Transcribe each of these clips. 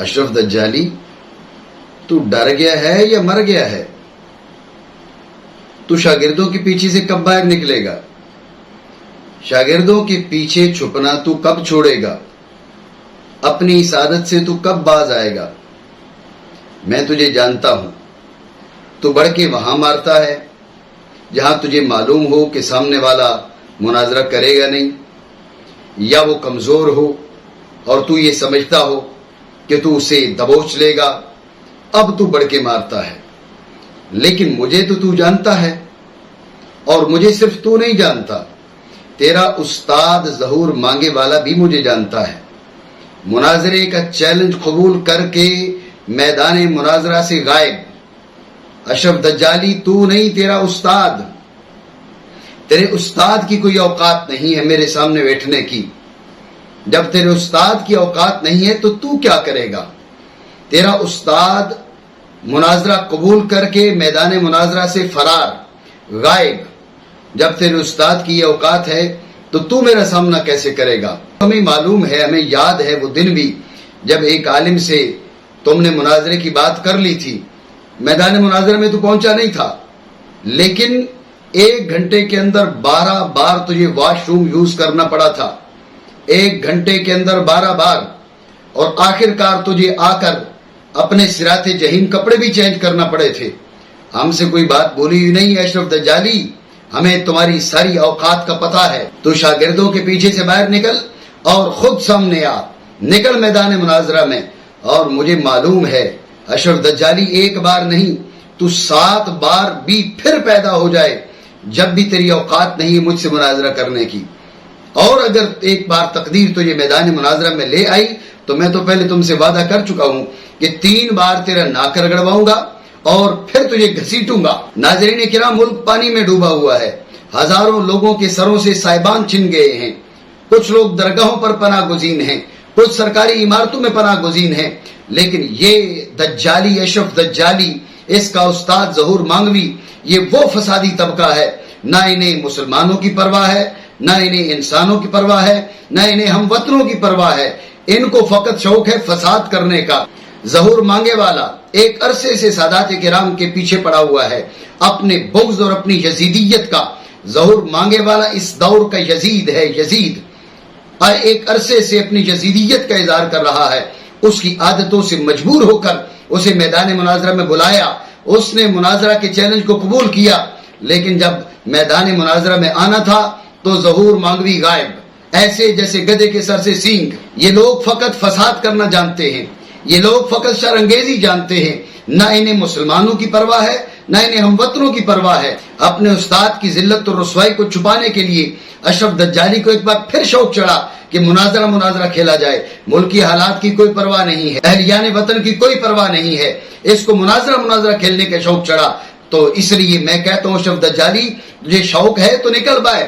اشرف دجالی تو ڈر گیا ہے یا مر گیا ہے؟ تو شاگردوں کے پیچھے سے کب باہر نکلے گا؟ شاگردوں کے پیچھے چھپنا تو کب چھوڑے گا؟ اپنی اس عادت سے تو کب باز آئے گا؟ میں تجھے جانتا ہوں، تو بڑھ کے وہاں مارتا ہے جہاں تجھے معلوم ہو کہ سامنے والا مناظرہ کرے گا نہیں، یا وہ کمزور ہو اور تو یہ سمجھتا ہو کہ تو اسے دبوچ لے گا، اب تو بڑھ کے مارتا ہے۔ لیکن مجھے تو جانتا ہے، اور مجھے صرف تو نہیں جانتا، تیرا استاد ظہور مانگے والا بھی مجھے جانتا ہے۔ مناظرے کا چیلنج قبول کر کے میدان مناظرہ سے غائب اشرف دجالی تو نہیں، تیرا استاد۔ تیرے استاد کی کوئی اوقات نہیں ہے میرے سامنے بیٹھنے کی۔ جب تیرے استاد کی اوقات نہیں ہے تو کیا کرے گا؟ تیرا استاد مناظرہ قبول کر کے میدان مناظرہ سے فرار، غائب۔ جب تیرے استاد کی یہ اوقات ہے تو میرا سامنا کیسے کرے گا؟ ہمیں معلوم ہے، ہمیں یاد ہے وہ دن بھی جب ایک عالم سے تم نے مناظرے کی بات کر لی تھی۔ میدان مناظرہ میں تو پہنچا نہیں تھا، لیکن 1 گھنٹے کے اندر 12 بار تجھے واش روم یوز کرنا پڑا تھا، 1 گھنٹے کے اندر 12 بار، اور آخر کار تجھے آ کر اپنے صراط جہیم کپڑے بھی چینج کرنا پڑے تھے۔ ہم سے کوئی بات بولی ہی نہیں اشرف دجالی، ہمیں تمہاری ساری اوقات کا پتہ ہے۔ تو شاگردوں کے پیچھے سے باہر نکل اور خود سامنے آ، نکل میدان مناظرہ میں۔ اور مجھے معلوم ہے اشرف دجالی 1 بار نہیں تو 7 بار بھی پھر پیدا ہو جائے جب بھی تیری اوقات نہیں مجھ سے مناظرہ کرنے کی۔ اور اگر ایک بار تقدیر تجھے میدان مناظرہ میں لے آئی تو میں تو پہلے تم سے وعدہ کر چکا ہوں کہ 3 بار تیرا ناک رگڑواؤں گا اور پھر تجھے گھسیٹوں گا۔ ناظرین کرام، ملک پانی میں ڈوبا ہوا ہے، ہزاروں لوگوں کے سروں سے سائبان چھن گئے ہیں، کچھ لوگ درگاہوں پر پناہ گزین ہیں، کچھ سرکاری عمارتوں میں پناہ گزین ہیں، لیکن یہ دجالی، اشرف دجالی، اس کا استاد ظہور مانگوی، یہ وہ فسادی طبقہ ہے، نہ انہیں مسلمانوں کی پرواہ ہے، نہ انہیں انسانوں کی پرواہ ہے، نہ انہیں ہم وطنوں کی پرواہ ہے، ان کو فقط شوق ہے فساد کرنے کا۔ ظہور مانگے والا ایک عرصے سے سادات کرام کے پیچھے پڑا ہوا ہے اپنے بغض اور اپنی یزیدیت کا۔ ظہور مانگے والا اس دور کا یزید ہے، یزید ایک عرصے سے اپنی یزیدیت کا اظہار کر رہا ہے۔ اس کی عادتوں سے مجبور ہو کر اسے میدان مناظرہ میں بلایا، اس نے مناظرہ کے چیلنج کو قبول کیا، لیکن جب میدان مناظرہ میں آنا تھا تو ظہور مانگوی غائب، ایسے جیسے گدھے کے سر سے سینگ۔ یہ لوگ فقط فساد کرنا جانتے ہیں، یہ لوگ فقط شر انگیزی جانتے ہیں، نہ انہیں مسلمانوں کی پرواہ ہے، نہ انہیں ہم وطنوں کی پرواہ ہے۔ اپنے استاد کی ذلت اور رسوائی کو چھپانے کے لیے اشرف دجالی کو ایک بار پھر شوق چڑھا کہ مناظرہ کھیلا جائے۔ ملکی حالات کی کوئی پرواہ نہیں ہے، اہلیان وطن کی کوئی پرواہ نہیں ہے، اس کو مناظرہ کھیلنے کا شوق چڑھا۔ تو اس لیے میں کہتا ہوں اشرف دجالی، تجھے شوق ہے تو نکل باہر،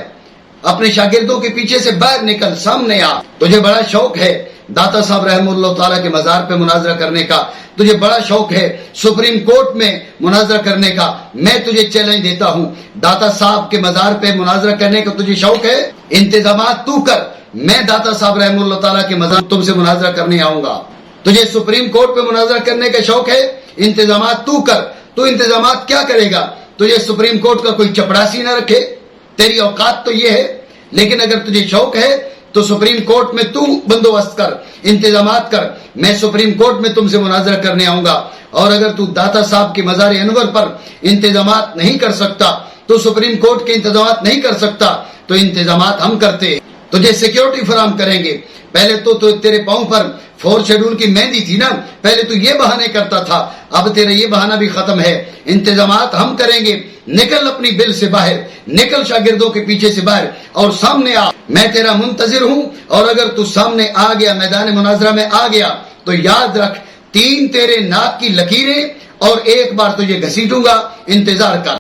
اپنے شاگردوں کے پیچھے سے باہر نکل، سامنے آ۔ تجھے بڑا شوق ہے داتا صاحب رحمہ اللہ تعالیٰ کے مزار پہ مناظرہ کرنے کا، تجھے بڑا شوق ہے سپریم کورٹ میں مناظرہ کرنے کا، میں تجھے چیلنج دیتا ہوں، داتا صاحب کے مزار پہ مناظرہ کرنے کا تجھے شوق ہے؟ انتظامات تو کر، میں داتا صاحب رحمہ اللہ تعالیٰ کے مزار تم سے مناظرہ کرنے آؤں گا۔ تجھے سپریم کورٹ پہ مناظرہ کرنے کا شوق ہے؟ انتظامات تو کر۔ تو انتظامات کیا کرے گا؟ تجھے سپریم کورٹ کا کوئی چپڑاسی نہ رکھے، تیری اوقات تو یہ ہے، لیکن اگر تجھے شوق ہے تو سپریم کورٹ میں تو بندوبست کر، انتظامات کر، میں سپریم کورٹ میں تم سے مناظرہ کرنے آؤں گا۔ اور اگر تو داتا صاحب کے مزار انور پر انتظامات نہیں کر سکتا، تو سپریم کورٹ کے انتظامات نہیں کر سکتا، تو انتظامات ہم کرتے ہیں، تجھے سیکیورٹی فراہم کریں گے۔ پہلے تو تیرے پاؤں پر 4 شیڈول کی مہندی تھی نا، پہلے تو یہ بہانے کرتا تھا، اب تیرا یہ بہانہ بھی ختم ہے، انتظامات ہم کریں گے۔ نکل اپنی بل سے باہر، نکل شاگردوں کے پیچھے سے باہر اور سامنے آ، میں تیرا منتظر ہوں۔ اور اگر تو سامنے آ گیا، میدان مناظرہ میں آ گیا، تو یاد رکھ 3 تیرے ناک کی لکیریں اور 1 بار تجھے گھسیٹوں گا، انتظار کر۔